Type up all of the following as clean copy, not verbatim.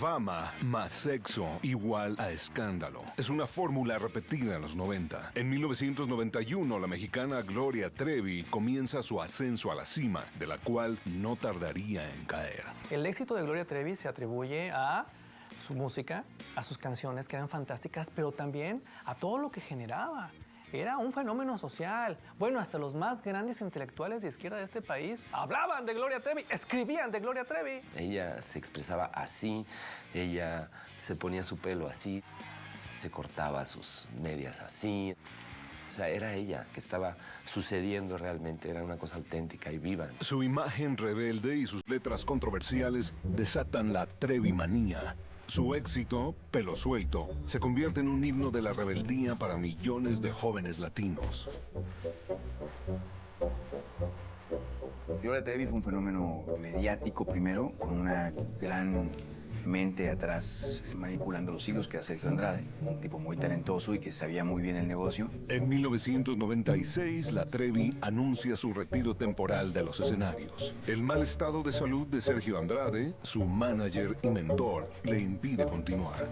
Fama más sexo igual a escándalo. Es una fórmula repetida en los 90. En 1991, la mexicana Gloria Trevi comienza su ascenso a la cima, de la cual no tardaría en caer. El éxito de Gloria Trevi se atribuye a su música, a sus canciones que eran fantásticas, pero también a todo lo que generaba. Era un fenómeno social. Bueno, hasta los más grandes intelectuales de izquierda de este país hablaban de Gloria Trevi, escribían de Gloria Trevi. Ella se expresaba así, ella se ponía su pelo así, se cortaba sus medias así. O sea, era ella que estaba sucediendo realmente, era una cosa auténtica y viva. Su imagen rebelde y sus letras controversiales desatan la Trevimanía. Su éxito, Pelo Suelto, se convierte en un himno de la rebeldía para millones de jóvenes latinos. Gloria Trevi fue un fenómeno mediático primero, con una gran mente atrás manipulando los hilos, que era Sergio Andrade, un tipo muy talentoso y que sabía muy bien el negocio. En 1996, la Trevi anuncia su retiro temporal de los escenarios. El mal estado de salud de Sergio Andrade, su manager y mentor, le impide continuar.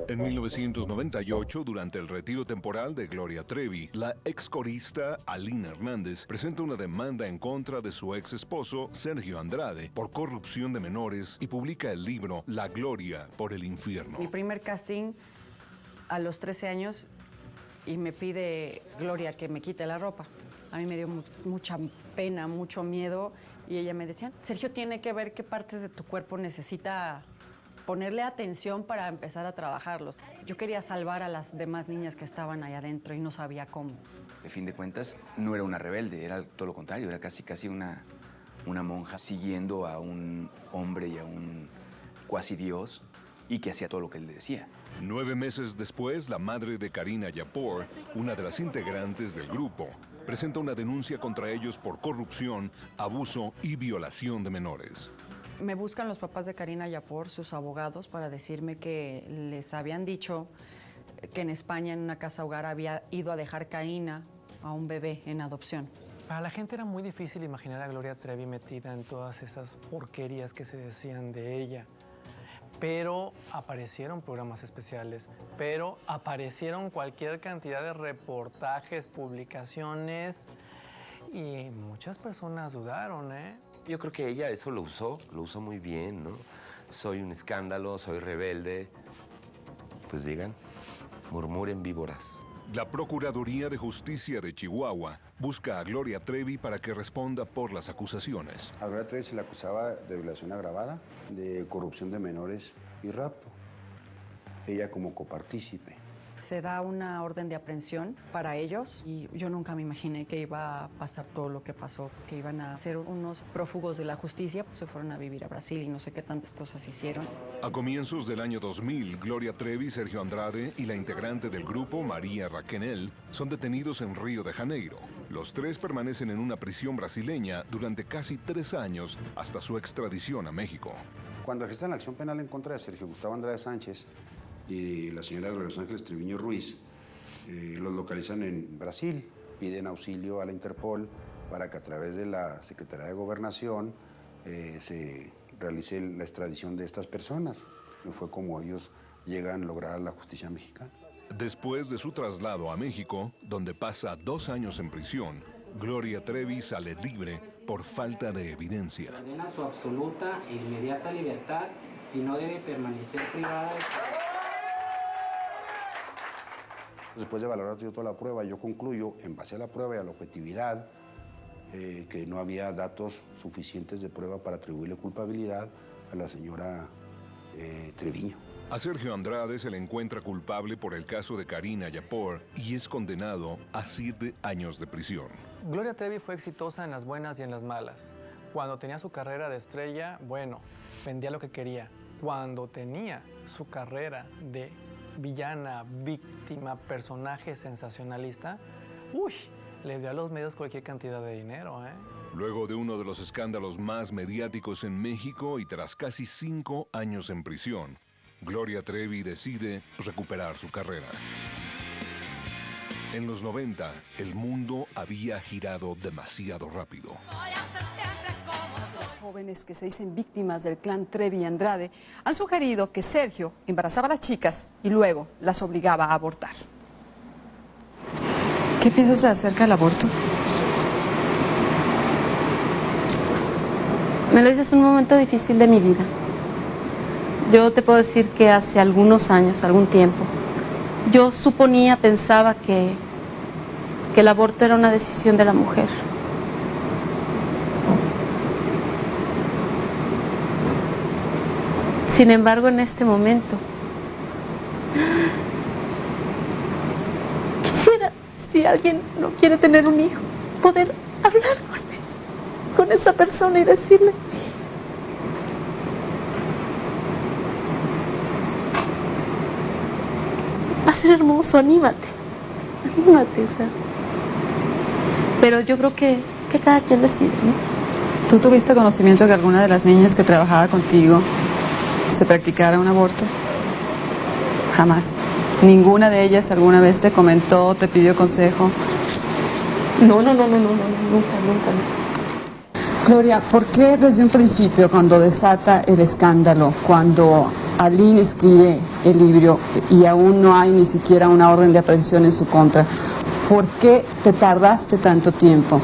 En 1998, durante el retiro temporal de Gloria Trevi, la ex corista Alina Hernández presenta una demanda en contra de su ex esposo Sergio Andrade por corrupción de menores y publica el libro La Gloria por el Infierno. Mi primer casting a los 13 años y me pide Gloria que me quite la ropa. A mí me dio mucha pena, mucho miedo y ella me decía, Sergio tiene que ver qué partes de tu cuerpo necesita ponerle atención para empezar a trabajarlos. Yo quería salvar a las demás niñas que estaban ahí adentro y no sabía cómo. De fin de cuentas, no era una rebelde, era todo lo contrario, era casi una monja siguiendo a un hombre y a un cuasi dios y que hacía todo lo que él le decía. 9 meses después, la madre de Karina Yapor, una de las integrantes del grupo, presenta una denuncia contra ellos por corrupción, abuso y violación de menores. Me buscan los papás de Karina Yapor, sus abogados, para decirme que les habían dicho que en España, en una casa hogar, había ido a dejar Karina a un bebé en adopción. Para la gente era muy difícil imaginar a Gloria Trevi metida en todas esas porquerías que se decían de ella. Pero aparecieron programas especiales, pero aparecieron cualquier cantidad de reportajes, publicaciones, y muchas personas dudaron, ¿eh? Yo creo que ella eso lo usó muy bien, ¿no? Soy un escándalo, soy rebelde. Pues digan, murmuren víboras. La Procuraduría de Justicia de Chihuahua busca a Gloria Trevi para que responda por las acusaciones. A Gloria Trevi se le acusaba de violación agravada, de corrupción de menores y rapto. Ella como copartícipe. Se da una orden de aprehensión para ellos y yo nunca me imaginé que iba a pasar todo lo que pasó, que iban a ser unos prófugos de la justicia. Se fueron a vivir a Brasil y no sé qué tantas cosas hicieron. A comienzos del año 2000, Gloria Trevi, Sergio Andrade y la integrante del grupo, María Raquenel, son detenidos en Río de Janeiro. Los tres permanecen en una prisión brasileña durante casi 3 años hasta su extradición a México. Cuando gestan la acción penal en contra de Sergio Gustavo Andrade Sánchez y la señora de Los Ángeles Treviño Ruiz, los localizan en Brasil, piden auxilio a la Interpol para que a través de la Secretaría de Gobernación se realice la extradición de estas personas. Y fue como ellos llegan a lograr la justicia mexicana. Después de su traslado a México, donde pasa 2 años en prisión, Gloria Trevi sale libre por falta de evidencia. Ordena su absoluta e inmediata libertad, si no debe permanecer privada de... Después de valorar yo toda la prueba, yo concluyo, en base a la prueba y a la objetividad, que no había datos suficientes de prueba para atribuirle culpabilidad a la señora Treviño. A Sergio Andrade se le encuentra culpable por el caso de Karina Yapor y es condenado a 7 años de prisión. Gloria Trevi fue exitosa en las buenas y en las malas. Cuando tenía su carrera de estrella, bueno, vendía lo que quería. Cuando tenía su carrera de villana, víctima, personaje sensacionalista, le dio a los medios cualquier cantidad de dinero, ¿eh? Luego de uno de los escándalos más mediáticos en México y tras casi 5 años en prisión, Gloria Trevi decide recuperar su carrera. En los 90, el mundo había girado demasiado rápido. Los jóvenes que se dicen víctimas del clan Trevi Andrade han sugerido que Sergio embarazaba a las chicas y luego las obligaba a abortar. ¿Qué piensas acerca del aborto? Me lo dices en un momento difícil de mi vida. Yo te puedo decir que hace algunos años, algún tiempo, yo pensaba que el aborto era una decisión de la mujer. Sin embargo, en este momento, quisiera, si alguien no quiere tener un hijo, poder hablar con esa persona y decirle: va a ser hermoso, anímate, o sea. Pero yo creo que cada quien decide, ¿no? ¿Tú tuviste conocimiento de que alguna de las niñas que trabajaba contigo se practicara un aborto? Jamás. ¿Ninguna de ellas alguna vez te comentó, te pidió consejo? No, nunca. Gloria, ¿por qué desde un principio, cuando desata el escándalo, cuando Aline escribe el libro y aún no hay ni siquiera una orden de aprehensión en su contra, por qué te tardaste tanto tiempo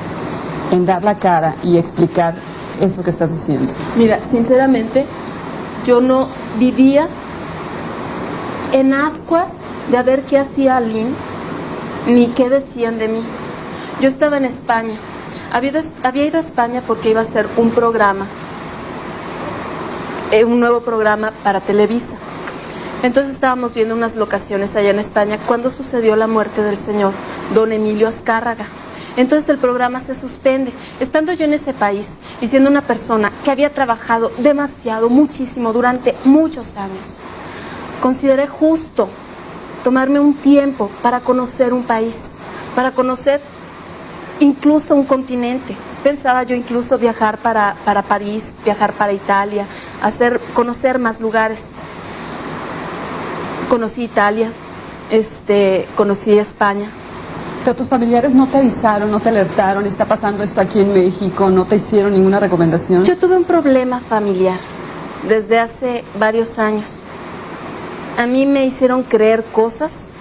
en dar la cara y explicar eso que estás diciendo? Mira, sinceramente, yo no vivía en ascuas de a ver qué hacía Aline ni qué decían de mí. Yo estaba en España. Había ido a España porque iba a hacer un programa, un nuevo programa para Televisa. Entonces estábamos viendo unas locaciones allá en España cuando sucedió la muerte del señor don Emilio Azcárraga. Entonces el programa se suspende. Estando yo en ese país y siendo una persona que había trabajado demasiado, muchísimo, durante muchos años, consideré justo tomarme un tiempo para conocer un país, para conocer incluso un continente. Pensaba yo incluso viajar para París, viajar para Italia, conocer más lugares. Conocí Italia, conocí España. ¿Pero tus familiares no te avisaron, no te alertaron, está pasando esto aquí en México, no te hicieron ninguna recomendación? Yo tuve un problema familiar desde hace varios años. A mí me hicieron creer cosas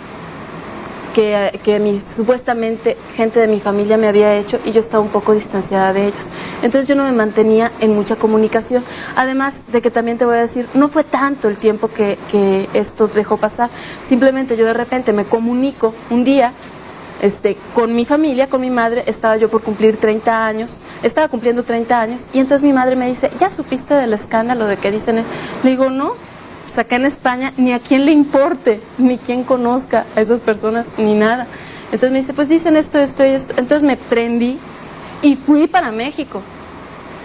que supuestamente gente de mi familia me había hecho y yo estaba un poco distanciada de ellos. Entonces yo no me mantenía en mucha comunicación. Además de que también te voy a decir, no fue tanto el tiempo que esto dejó pasar. Simplemente yo de repente me comunico un día con mi familia, con mi madre. Estaba yo por cumplir 30 años, estaba cumpliendo 30 años y entonces mi madre me dice: ¿ya supiste del escándalo de que dicen? Le digo: no. Pues acá en España ni a quién le importe, ni quién conozca a esas personas, ni nada. Entonces me dice: pues dicen esto y esto. Entonces me prendí y fui para México.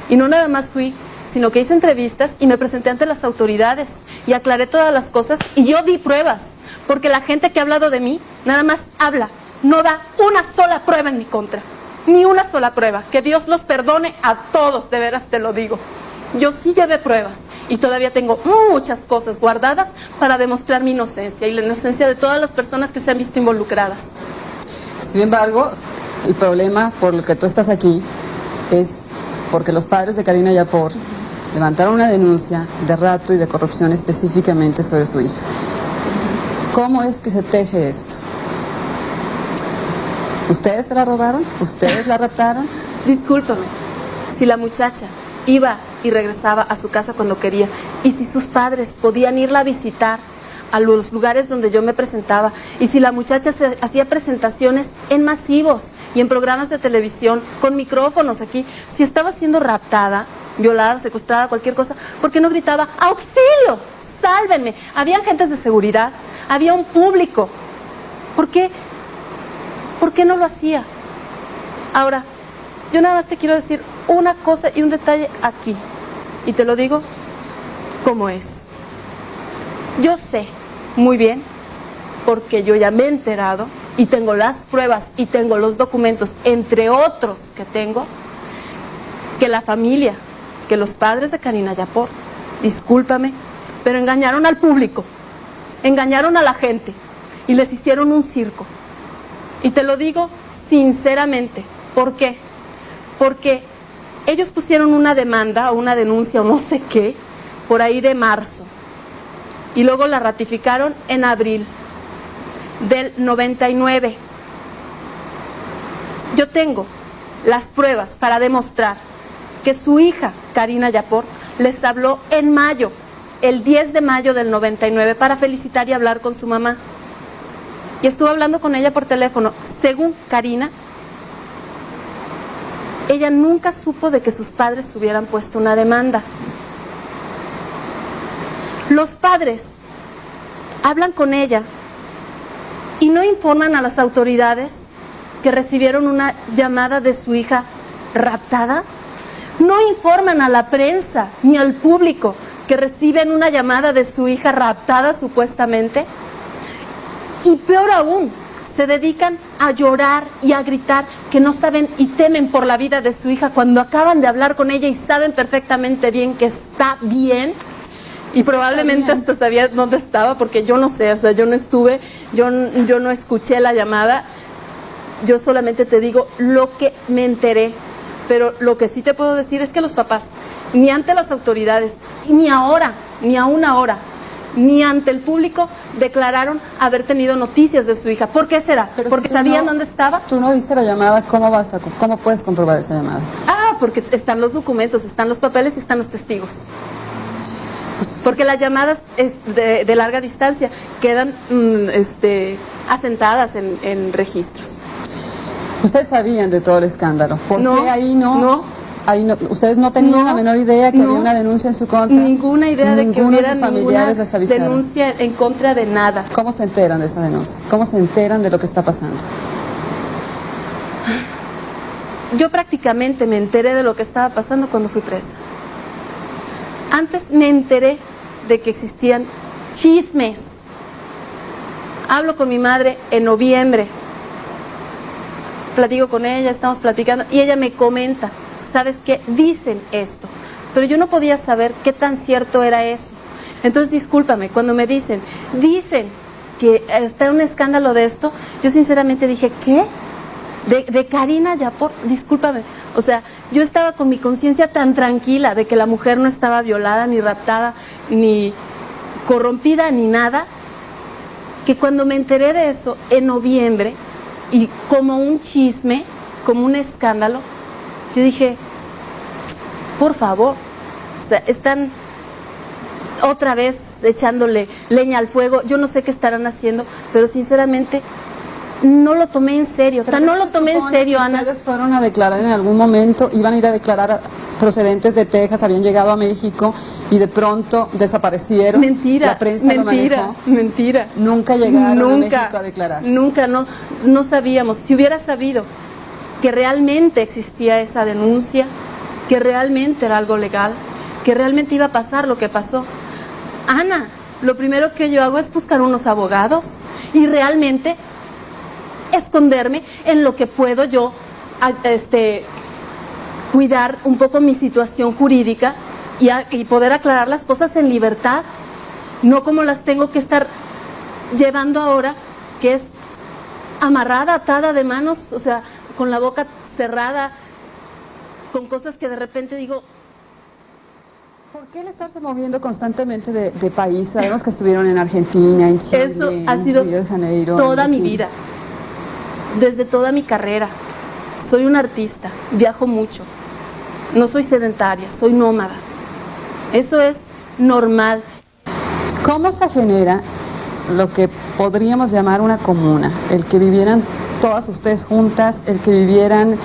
Y no nada más fui, sino que hice entrevistas y me presenté ante las autoridades y aclaré todas las cosas y yo di pruebas. Porque la gente que ha hablado de mí nada más habla, no da una sola prueba en mi contra. Ni una sola prueba. Que Dios los perdone a todos, de veras te lo digo. Yo sí llevé pruebas. Y todavía tengo muchas cosas guardadas para demostrar mi inocencia y la inocencia de todas las personas que se han visto involucradas. Sin embargo, el problema por el que tú estás aquí es porque los padres de Karina Yapor levantaron una denuncia de rapto y de corrupción específicamente sobre su hija. ¿Cómo es que se teje esto? ¿Ustedes se la robaron? ¿Ustedes la raptaron? Discúlpame, si la muchacha iba y regresaba a su casa cuando quería, y si sus padres podían irla a visitar a los lugares donde yo me presentaba, y si la muchacha hacía presentaciones en masivos y en programas de televisión con micrófonos aquí, si estaba siendo raptada, violada, secuestrada, cualquier cosa, ¿por qué no gritaba: auxilio, sálvenme? Había agentes de seguridad, había un público. ¿Por qué no lo hacía? Ahora, yo nada más te quiero decir una cosa y un detalle aquí, y te lo digo como es. Yo sé muy bien, porque yo ya me he enterado y tengo las pruebas y tengo los documentos, entre otros que tengo, que la familia, que los padres de Karina Yapor, discúlpame, pero engañaron al público, engañaron a la gente y les hicieron un circo. Y te lo digo sinceramente. ¿Por qué? Porque ellos pusieron una demanda o una denuncia o no sé qué, por ahí de marzo. Y luego la ratificaron en abril del 99. Yo tengo las pruebas para demostrar que su hija, Karina Yapor, les habló en mayo, el 10 de mayo del 99, para felicitar y hablar con su mamá. Y estuve hablando con ella por teléfono. Según Karina, ella nunca supo de que sus padres hubieran puesto una demanda. Los padres hablan con ella y no informan a las autoridades que recibieron una llamada de su hija raptada. No informan a la prensa ni al público que reciben una llamada de su hija raptada supuestamente. Y peor aún, se dedican a llorar y a gritar que no saben y temen por la vida de su hija cuando acaban de hablar con ella y saben perfectamente bien que está bien. Y probablemente hasta sabía dónde estaba, porque yo no sé, o sea, yo no estuve, yo no escuché la llamada. Yo solamente te digo lo que me enteré. Pero lo que sí te puedo decir es que los papás, ni ante las autoridades, ni ahora, ni aún ahora, ni ante el público, declararon haber tenido noticias de su hija. ¿Por qué será? Pero ¿Porque si sabían dónde estaba? Tú no viste la llamada, ¿cómo puedes comprobar esa llamada? Ah, porque están los documentos, están los papeles y están los testigos. Porque las llamadas de larga distancia quedan asentadas en registros. Ustedes sabían de todo el escándalo. ¿Por qué ahí no? No. Ahí no, ustedes no tenían la menor idea que había una denuncia en su contra. Ninguna idea de que hubiera ninguna les avisaron. denuncia en contra de nada. ¿Cómo se enteran de esa denuncia? ¿Cómo se enteran de lo que está pasando? Yo prácticamente me enteré de lo que estaba pasando cuando fui presa. Antes me enteré de que existían chismes. Hablo con mi madre en noviembre. Platico con ella, estamos platicando y ella me comenta, ¿sabes qué? Dicen esto, pero yo no podía saber qué tan cierto era eso. Entonces, discúlpame, cuando me dicen que está un escándalo de esto, yo sinceramente dije, ¿qué? De Karina Yapor, discúlpame. O sea, yo estaba con mi conciencia tan tranquila de que la mujer no estaba violada, ni raptada, ni corrompida, ni nada, que cuando me enteré de eso en noviembre, y como un chisme, como un escándalo, yo dije, por favor, o sea, están otra vez echándole leña al fuego, yo no sé qué estarán haciendo, pero sinceramente no lo tomé en serio, no lo tomé en serio, Ana. Ustedes fueron a declarar en algún momento, iban a ir a declarar procedentes de Texas, habían llegado a México y de pronto desaparecieron. Mentira, la prensa lo manejó. Mentira. Nunca llegaron a México a declarar. Nunca, no sabíamos. Si hubiera sabido que realmente existía esa denuncia, que realmente era algo legal, que realmente iba a pasar lo que pasó. Ana, lo primero que yo hago es buscar unos abogados y realmente esconderme en lo que puedo yo cuidar un poco mi situación jurídica y poder aclarar las cosas en libertad, no como las tengo que estar llevando ahora, que es amarrada, atada de manos, o sea, con la boca cerrada, con cosas que de repente digo... ¿Por qué el estarse moviendo constantemente de país? Sabemos que estuvieron en Argentina, en Chile, Eso ha sido en Río de Janeiro, toda mi vida, desde toda mi carrera. Soy una artista, viajo mucho, no soy sedentaria, soy nómada. Eso es normal. ¿Cómo se genera lo que podríamos llamar una comuna? El que vivieran todas ustedes juntas, el que vivieran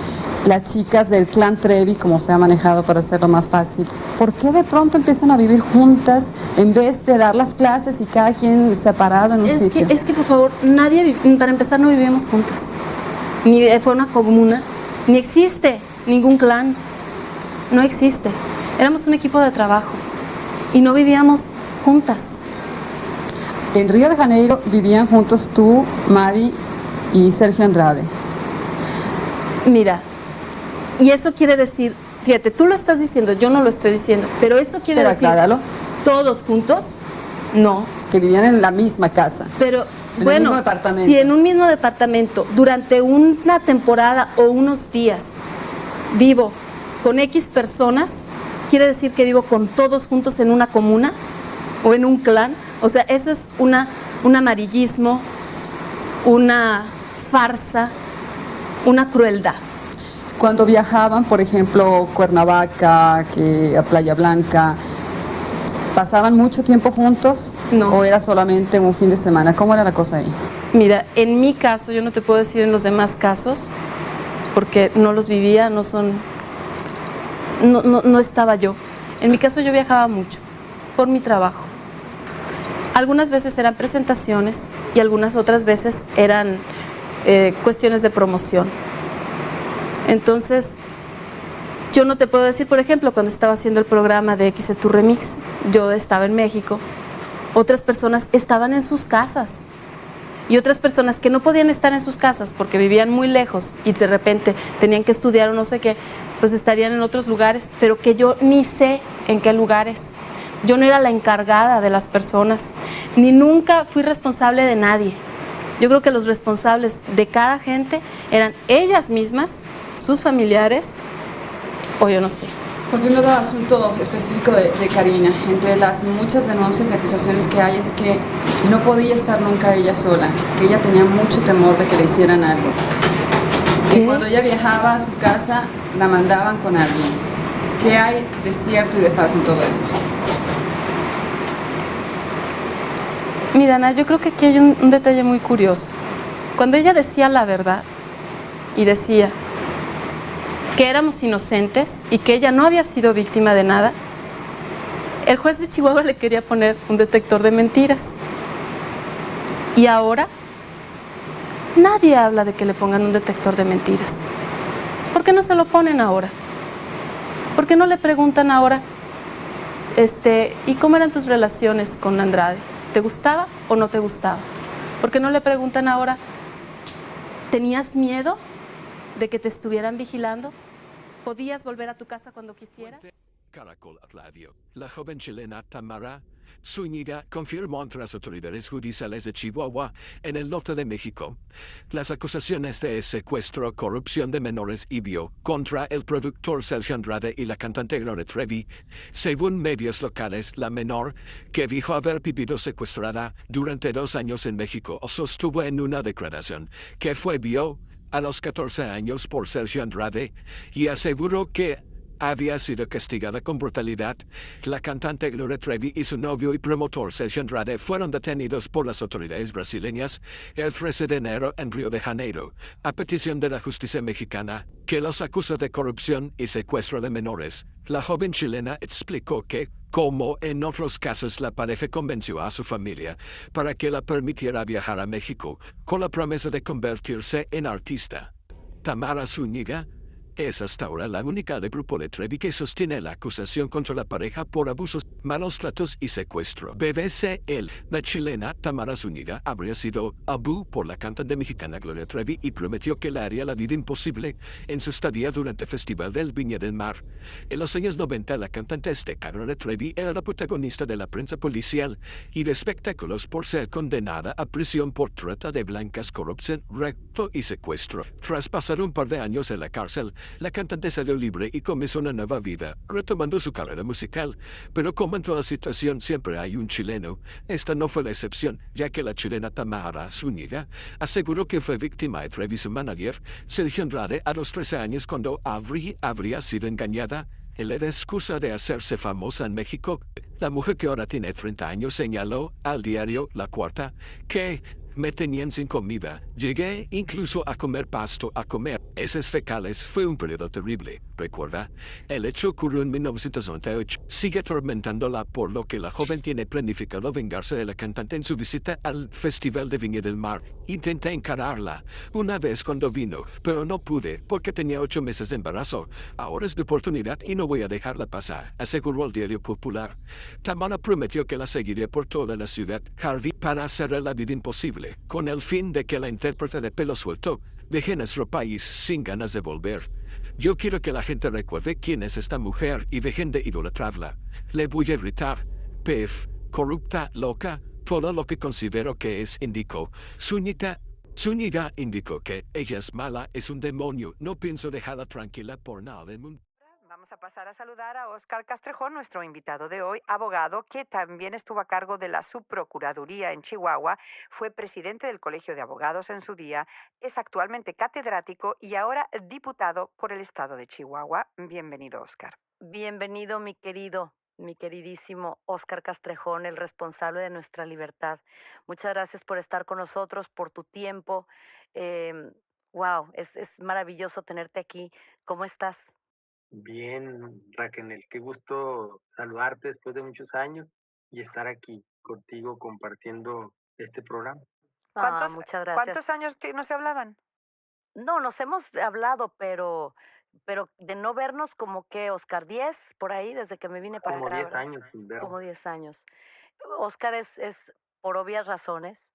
las chicas del clan Trevi, como se ha manejado para hacerlo más fácil. ¿Por qué de pronto empiezan a vivir juntas en vez de dar las clases y cada quien separado en un sitio? Es que por favor, para empezar no vivíamos juntas. Ni fue una comuna, ni existe ningún clan. No existe. Éramos un equipo de trabajo y no vivíamos juntas. En Río de Janeiro vivían juntos tú, Mari y Sergio Andrade. Mira, y eso quiere decir, fíjate, tú lo estás diciendo, yo no lo estoy diciendo, pero eso quiere decir, acláralo. ¿todos juntos? No. Que vivían en la misma casa. Pero ¿En el mismo departamento? Si en un mismo departamento, durante una temporada o unos días, vivo con X personas, quiere decir que vivo con todos juntos en una comuna o en un clan. O sea, eso es un amarillismo, una farsa, una crueldad. Cuando viajaban, por ejemplo, Cuernavaca, a Playa Blanca, ¿pasaban mucho tiempo juntos? No. ¿O era solamente un fin de semana? ¿Cómo era la cosa ahí? Mira, en mi caso, yo no te puedo decir en los demás casos, porque no los vivía, no estaba yo. En mi caso yo viajaba mucho, por mi trabajo. Algunas veces eran presentaciones y algunas otras veces eran cuestiones de promoción. Entonces, yo no te puedo decir, por ejemplo, cuando estaba haciendo el programa de X Tu Remix, yo estaba en México, otras personas estaban en sus casas y otras personas que no podían estar en sus casas porque vivían muy lejos y de repente tenían que estudiar o no sé qué, pues estarían en otros lugares, pero que yo ni sé en qué lugares. Yo no era la encargada de las personas, ni nunca fui responsable de nadie. Yo creo que los responsables de cada gente eran ellas mismas, sus familiares, o yo no sé. Volviendo al asunto específico de Karina, entre las muchas denuncias y acusaciones que hay es que no podía estar nunca ella sola, que ella tenía mucho temor de que le hicieran algo. Que cuando ella viajaba a su casa, la mandaban con alguien. ¿Qué hay de cierto y de falso en todo esto? Mira, Ana, yo creo que aquí hay un detalle muy curioso. Cuando ella decía la verdad y decía que éramos inocentes y que ella no había sido víctima de nada, el juez de Chihuahua le quería poner un detector de mentiras. Y ahora nadie habla de que le pongan un detector de mentiras. ¿Por qué no se lo ponen ahora? ¿Por qué no le preguntan ahora, ¿y cómo eran tus relaciones con Andrade? ¿Te gustaba o no te gustaba? ¿Por qué no le preguntan ahora, ¿tenías miedo de que te estuvieran vigilando? ¿Podías volver a tu casa cuando quisieras? Caracol Radio. La joven chilena Tamara Zúñiga confirmó ante las autoridades judiciales de Chihuahua, en el norte de México, las acusaciones de secuestro, corrupción de menores y violación contra el productor Sergio Andrade y la cantante Gloria Trevi. Según medios locales, la menor, que dijo haber vivido secuestrada durante 2 años en México, sostuvo en una declaración que fue violada a los 14 años por Sergio Andrade y aseguró que había sido castigada con brutalidad. La cantante Gloria Trevi y su novio y promotor Sergio Andrade fueron detenidos por las autoridades brasileñas el 13 de enero en Río de Janeiro, a petición de la justicia mexicana, que los acusa de corrupción y secuestro de menores. La joven chilena explicó que, como en otros casos, la pareja convenció a su familia para que la permitiera viajar a México, con la promesa de convertirse en artista. Tamara Zúñiga es hasta ahora la única del grupo de Trevi que sostiene la acusación contra la pareja por abusos, malos tratos y secuestro. BBC, la chilena Tamara Zúñiga habría sido abusada por la cantante mexicana Gloria Trevi y prometió que le haría la vida imposible en su estadía durante el Festival del Viña del Mar. En los años 90, la cantante azteca Gloria Trevi era la protagonista de la prensa policial y de espectáculos por ser condenada a prisión por trata de blancas, corrupción, rapto y secuestro. Tras pasar un par de años en la cárcel, la cantante salió libre y comenzó una nueva vida, retomando su carrera musical. Pero como en toda situación siempre hay un chileno, esta no fue la excepción, ya que la chilena Tamara Zúñiga aseguró que fue víctima de Trevi, su manager, Sergio Andrade, a los 13 años cuando habría sido engañada. En la excusa de hacerse famosa en México, la mujer, que ahora tiene 30 años, señaló al diario La Cuarta que me tenían sin comida. Llegué incluso a comer pasto, a comer heces fecales. Fue un periodo terrible, recuerda. El hecho ocurrió en 1998. Sigue atormentándola, por lo que la joven tiene planificado vengarse de la cantante en su visita al Festival de Viña del Mar. Intenté encararla una vez cuando vino, pero no pude porque tenía 8 meses de embarazo. Ahora es de oportunidad y no voy a dejarla pasar, aseguró el diario Popular. Tamara prometió que la seguiría por toda la ciudad Harvey para hacerle la vida imposible, con el fin de que la intérprete de pelo suelto deje nuestro país sin ganas de volver. Yo quiero que la gente recuerde quién es esta mujer y dejen de idolatrarla. Le voy a gritar, pef, corrupta, loca, todo lo que considero que es indicó. Zúñiga indicó que ella es mala, es un demonio. No pienso dejarla tranquila por nada del mundo. Vamos a pasar a saludar a Óscar Castrejón, nuestro invitado de hoy, abogado que también estuvo a cargo de la subprocuraduría en Chihuahua, fue presidente del Colegio de Abogados en su día, es actualmente catedrático y ahora diputado por el estado de Chihuahua. Bienvenido, Óscar. Bienvenido, mi queridísimo Óscar Castrejón, el responsable de nuestra libertad. Muchas gracias por estar con nosotros, por tu tiempo. Wow, es maravilloso tenerte aquí. ¿Cómo estás? Bien, Raquel, qué gusto saludarte después de muchos años y estar aquí contigo compartiendo este programa. Muchas gracias. ¿Cuántos años que no se hablaban? No, nos hemos hablado, pero de no vernos como que, Óscar, 10 por ahí, desde que me vine para Como acá, 10 ¿verdad? años sin vernos. Como 10 años. Óscar es, por obvias razones,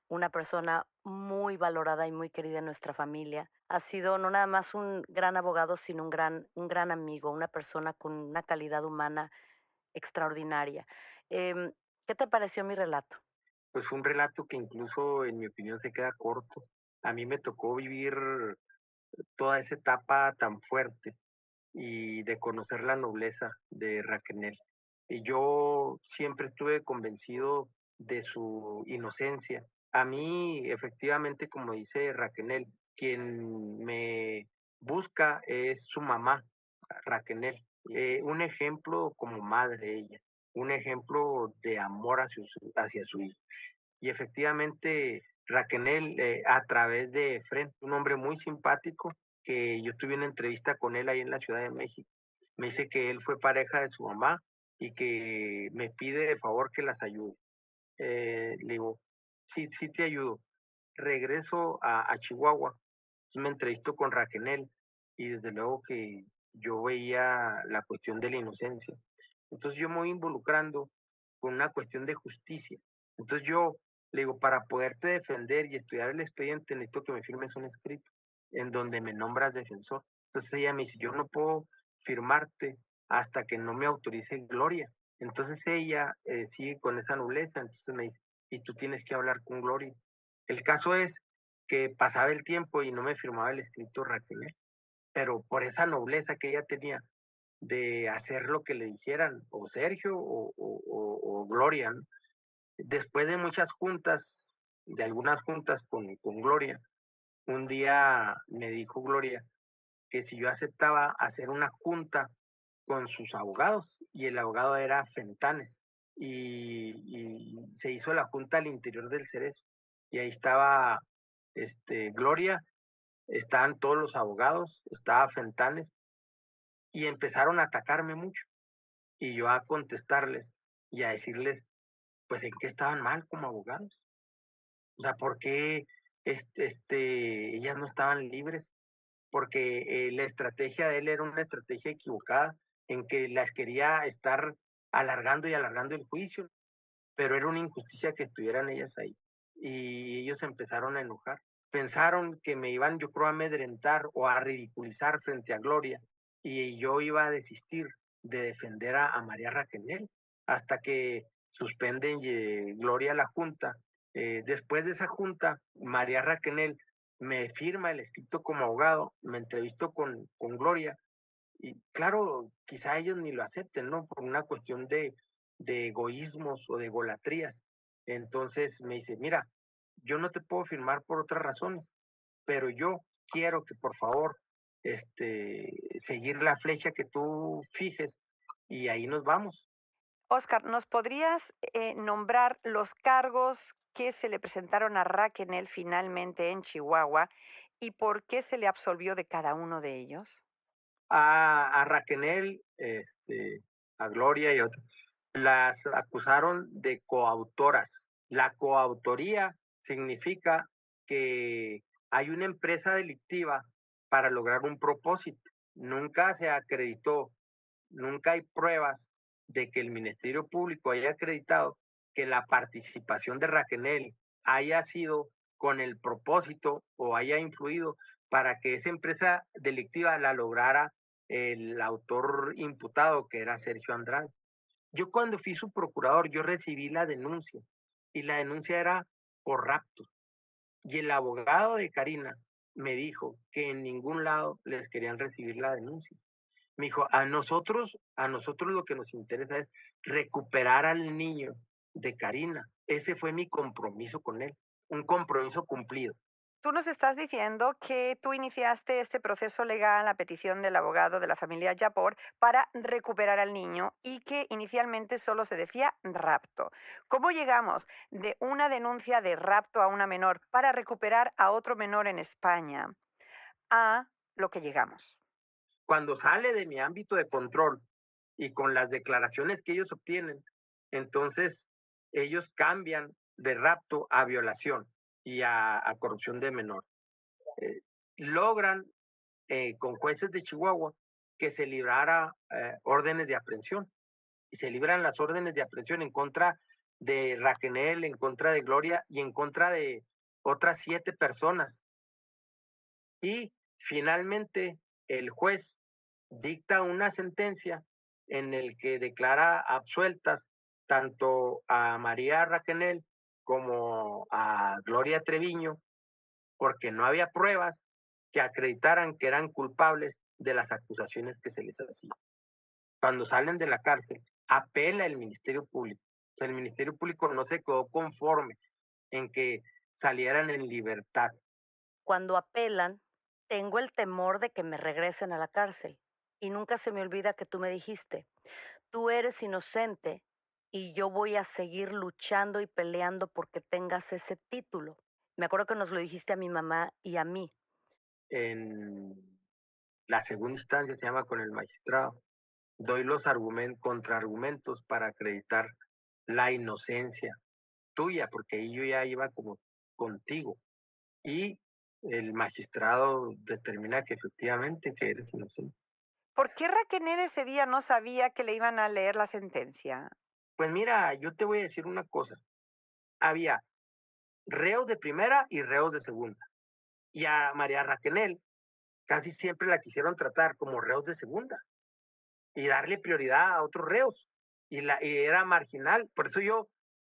una persona muy valorada y muy querida en nuestra familia. Ha sido no nada más un gran abogado, sino un gran amigo, una persona con una calidad humana extraordinaria. Em, ¿Qué te pareció mi relato? Pues fue un relato que incluso, en mi opinión, se queda corto. A mí me tocó vivir toda esa etapa tan fuerte y de conocer la nobleza de Raquel. Y yo siempre estuve convencido de su inocencia. A mí, efectivamente, como dice Raquel, quien me busca es su mamá, Raquel. Un ejemplo como madre ella, un ejemplo de amor hacia su hija. Y efectivamente, Raquel, a través de Efren, un hombre muy simpático, que yo tuve una entrevista con él ahí en la Ciudad de México. Me dice que él fue pareja de su mamá y que me pide de favor que las ayude. Le digo, sí, sí te ayudo. Regreso a Chihuahua, me entrevisto con Raquel y desde luego que yo veía la cuestión de la inocencia. Entonces yo me voy involucrando con una cuestión de justicia. Entonces yo le digo, para poderte defender y estudiar el expediente, necesito que me firmes un escrito en donde me nombras defensor. Entonces ella me dice, yo no puedo firmarte hasta que no me autorice Gloria. Entonces ella sigue con esa nobleza, entonces me dice, y tú tienes que hablar con Gloria. El caso es que pasaba el tiempo y no me firmaba el escrito Raquel, pero por esa nobleza que ella tenía de hacer lo que le dijeran, o Sergio o Gloria, ¿no? Después de muchas juntas, de algunas juntas con Gloria, un día me dijo Gloria que si yo aceptaba hacer una junta con sus abogados, y el abogado era Fentanes, y se hizo la junta al interior del Cerezo, y ahí estaba Gloria, estaban todos los abogados, estaba Fentanes, y empezaron a atacarme mucho, y yo a contestarles y a decirles, pues, en qué estaban mal como abogados. O sea, ¿por qué ellas no estaban libres? Porque la estrategia de él era una estrategia equivocada, en que las quería estar alargando y alargando el juicio, pero era una injusticia que estuvieran ellas ahí. Y ellos empezaron a enojar. Pensaron que me iban, yo creo, a amedrentar o a ridiculizar frente a Gloria, y yo iba a desistir de defender a María Raquel, hasta que suspenden Gloria la junta. Después de esa junta, María Raquel me firma el escrito como abogado, me entrevisto con Gloria, y claro, quizá ellos ni lo acepten, ¿no? Por una cuestión de egoísmos o de egolatrías. Entonces me dice, mira, yo no te puedo firmar por otras razones, pero yo quiero que por favor seguir la flecha que tú fijes, y ahí nos vamos. Óscar, ¿nos podrías nombrar los cargos que se le presentaron a Raquel finalmente en Chihuahua y por qué se le absolvió de cada uno de ellos? A Raquel, a Gloria y otras, las acusaron de coautoras. La coautoría significa que hay una empresa delictiva para lograr un propósito. Nunca se acreditó, nunca hay pruebas de que el Ministerio Público haya acreditado que la participación de Raquel haya sido con el propósito o haya influido para que esa empresa delictiva la lograra el autor imputado, que era Sergio Andrade. Yo, cuando fui su procurador, yo recibí la denuncia y la denuncia era por rapto. Y el abogado de Karina me dijo que en ningún lado les querían recibir la denuncia. Me dijo, a nosotros lo que nos interesa es recuperar al niño de Karina. Ese fue mi compromiso con él, un compromiso cumplido. Tú nos estás diciendo que tú iniciaste este proceso legal a petición del abogado de la familia Yapor para recuperar al niño y que inicialmente solo se decía rapto. ¿Cómo llegamos de una denuncia de rapto a una menor para recuperar a otro menor en España a lo que llegamos? Cuando sale de mi ámbito de control y con las declaraciones que ellos obtienen, entonces ellos cambian de rapto a violación y a corrupción de menor. Logran con jueces de Chihuahua que se librara órdenes de aprehensión. Y se libran las órdenes de aprehensión en contra de Raquel, en contra de Gloria y en contra de otras 7 personas. Y finalmente el juez dicta una sentencia en el que declara absueltas tanto a María Raquel como a Gloria Treviño, porque no había pruebas que acreditaran que eran culpables de las acusaciones que se les hacían. Cuando salen de la cárcel, apela el Ministerio Público. O sea, el Ministerio Público no se quedó conforme en que salieran en libertad. Cuando apelan, tengo el temor de que me regresen a la cárcel. Y nunca se me olvida que tú me dijiste, tú eres inocente y yo voy a seguir luchando y peleando porque tengas ese título. Me acuerdo que nos lo dijiste a mi mamá y a mí. En la segunda instancia se llama con el magistrado. Doy los contraargumentos para acreditar la inocencia tuya, porque ahí yo ya iba como contigo. Y el magistrado determina que efectivamente que eres inocente. ¿Por qué Raquel ese día no sabía que le iban a leer la sentencia? Pues mira, yo te voy a decir una cosa. Había reos de primera y reos de segunda. Y a María Raquel casi siempre la quisieron tratar como reos de segunda y darle prioridad a otros reos. Y era marginal. Por eso yo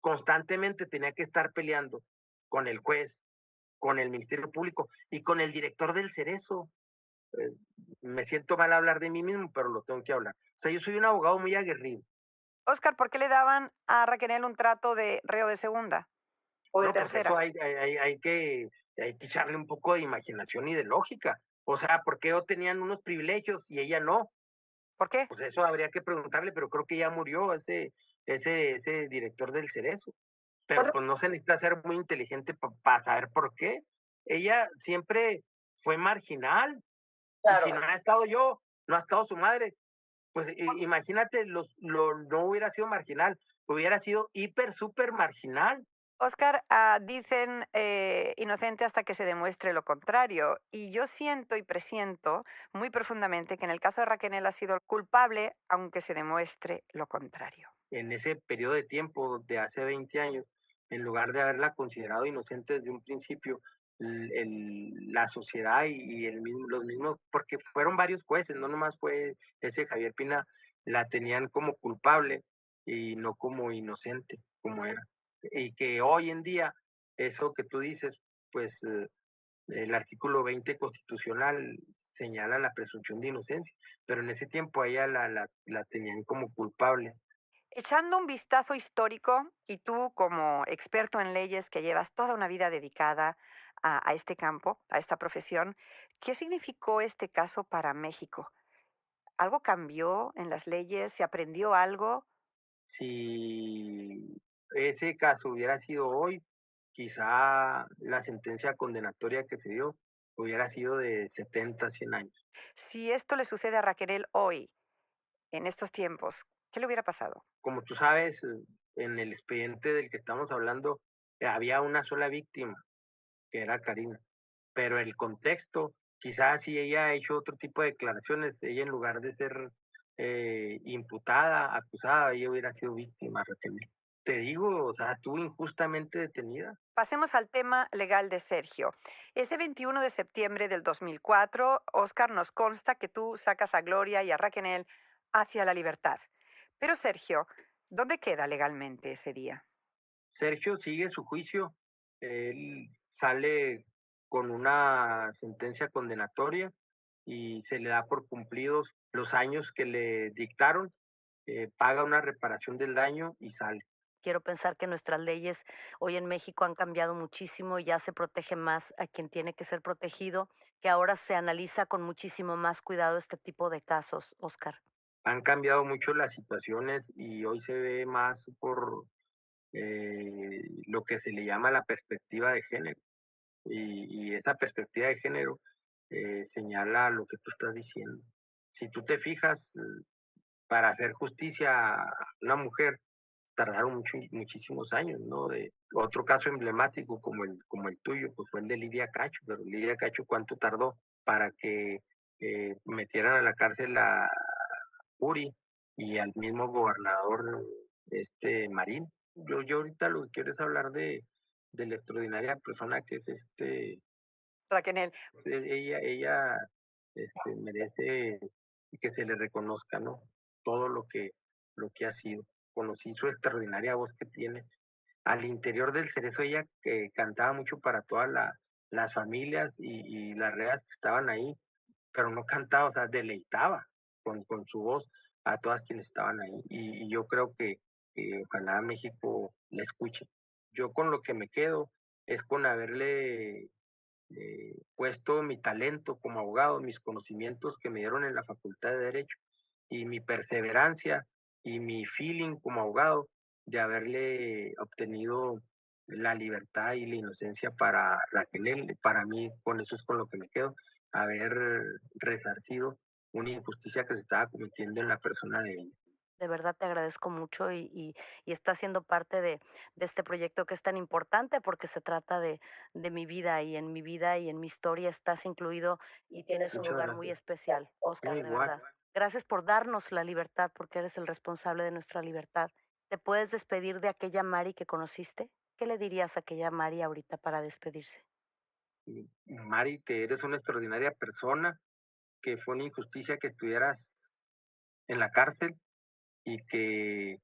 constantemente tenía que estar peleando con el juez, con el Ministerio Público y con el director del Cerezo. Me siento mal hablar de mí mismo, pero lo tengo que hablar. O sea, yo soy un abogado muy aguerrido. Oscar, ¿por qué le daban a Raquel un trato de reo de segunda o de No, pues tercera? eso hay que echarle un poco de imaginación y de lógica. O sea, ¿por qué ellos tenían unos privilegios y ella no? ¿Por qué? Pues eso habría que preguntarle, pero creo que ya murió ese director del Cerezo. Pero pues no se necesita ser muy inteligente para saber por qué. Ella siempre fue marginal. Claro. Y si no ha estado yo, no ha estado su madre. Pues imagínate, no hubiera sido marginal, hubiera sido súper marginal. Oscar, dicen inocente hasta que se demuestre lo contrario. Y yo siento y presiento muy profundamente que en el caso de Raquel ha sido culpable, aunque se demuestre lo contrario. En ese periodo de tiempo de hace 20 años, en lugar de haberla considerado inocente desde un principio, la sociedad y los mismos, porque fueron varios jueces, no nomás fue ese Javier Pina, la tenían como culpable y no como inocente, como era. Y que hoy en día, eso que tú dices, pues el artículo 20 constitucional señala la presunción de inocencia, pero en ese tiempo a ella la tenían como culpable. Echando un vistazo histórico, y tú como experto en leyes que llevas toda una vida dedicada a este campo, a esta profesión, ¿qué significó este caso para México? ¿Algo cambió en las leyes? ¿Se aprendió algo? Si ese caso hubiera sido hoy, quizá la sentencia condenatoria que se dio hubiera sido de 70, 100 años. Si esto le sucede a Raquel hoy, en estos tiempos, ¿qué le hubiera pasado? Como tú sabes, en el expediente del que estamos hablando, había una sola víctima, que era Karina. Pero el contexto, quizás si ella ha hecho otro tipo de declaraciones, ella en lugar de ser imputada, acusada, ella hubiera sido víctima, Raquel. Te digo, o sea, estuvo injustamente detenida. Pasemos al tema legal de Sergio. Ese 21 de septiembre del 2004, Oscar, nos consta que tú sacas a Gloria y a Raquel hacia la libertad. Pero Sergio, ¿dónde queda legalmente ese día? Sergio sigue su juicio, él sale con una sentencia condenatoria y se le da por cumplidos los años que le dictaron, paga una reparación del daño y sale. Quiero pensar que nuestras leyes hoy en México han cambiado muchísimo y ya se protege más a quien tiene que ser protegido, que ahora se analiza con muchísimo más cuidado este tipo de casos, Oscar. Han cambiado mucho las situaciones y hoy se ve más por lo que se le llama la perspectiva de género. Y esa perspectiva de género señala lo que tú estás diciendo. Si tú te fijas, para hacer justicia a una mujer, tardaron muchísimos años, ¿no? Otro caso emblemático como el tuyo, pues fue el de Lidia Cacho, pero Lidia Cacho, ¿cuánto tardó para que metieran a la cárcel a Uri y al mismo gobernador Marín? Yo ahorita lo que quiero es hablar de la extraordinaria persona que es Raquel. Ella merece que se le reconozca, ¿no? Todo lo que ha sido. Conocí su extraordinaria voz que tiene. Al interior del Cerezo ella cantaba mucho para todas las familias y las reas que estaban ahí, pero no cantaba, o sea, deleitaba con su voz a todas quienes estaban ahí. Y yo creo que ojalá México la escuche. Yo con lo que me quedo es con haberle puesto mi talento como abogado, mis conocimientos que me dieron en la Facultad de Derecho y mi perseverancia y mi feeling como abogado de haberle obtenido la libertad y la inocencia para Raquel. Para mí, con eso es con lo que me quedo, haber resarcido una injusticia que se estaba cometiendo en la persona de ella. De verdad te agradezco mucho y estás siendo parte de este proyecto que es tan importante porque se trata de mi vida y en mi vida y en mi historia estás incluido y tienes un lugar muy especial, Oscar, de verdad. Gracias por darnos la libertad porque eres el responsable de nuestra libertad. ¿Te puedes despedir de aquella Mari que conociste? ¿Qué le dirías a aquella Mari ahorita para despedirse? Mari, que eres una extraordinaria persona, que fue una injusticia que estuvieras en la cárcel y que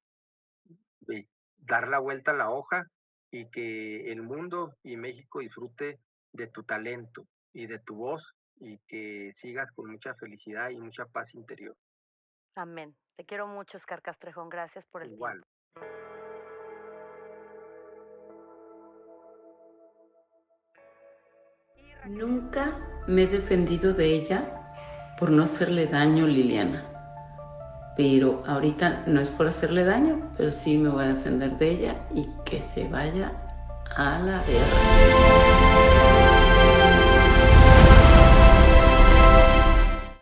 dar la vuelta a la hoja y que el mundo y México disfrute de tu talento y de tu voz y que sigas con mucha felicidad y mucha paz interior. Amén. Te quiero mucho, Oscar Castrejón. Gracias por el tiempo. Nunca me he defendido de ella por no hacerle daño, Liliana. Pero ahorita no es por hacerle daño, pero sí me voy a defender de ella y que se vaya a la verga.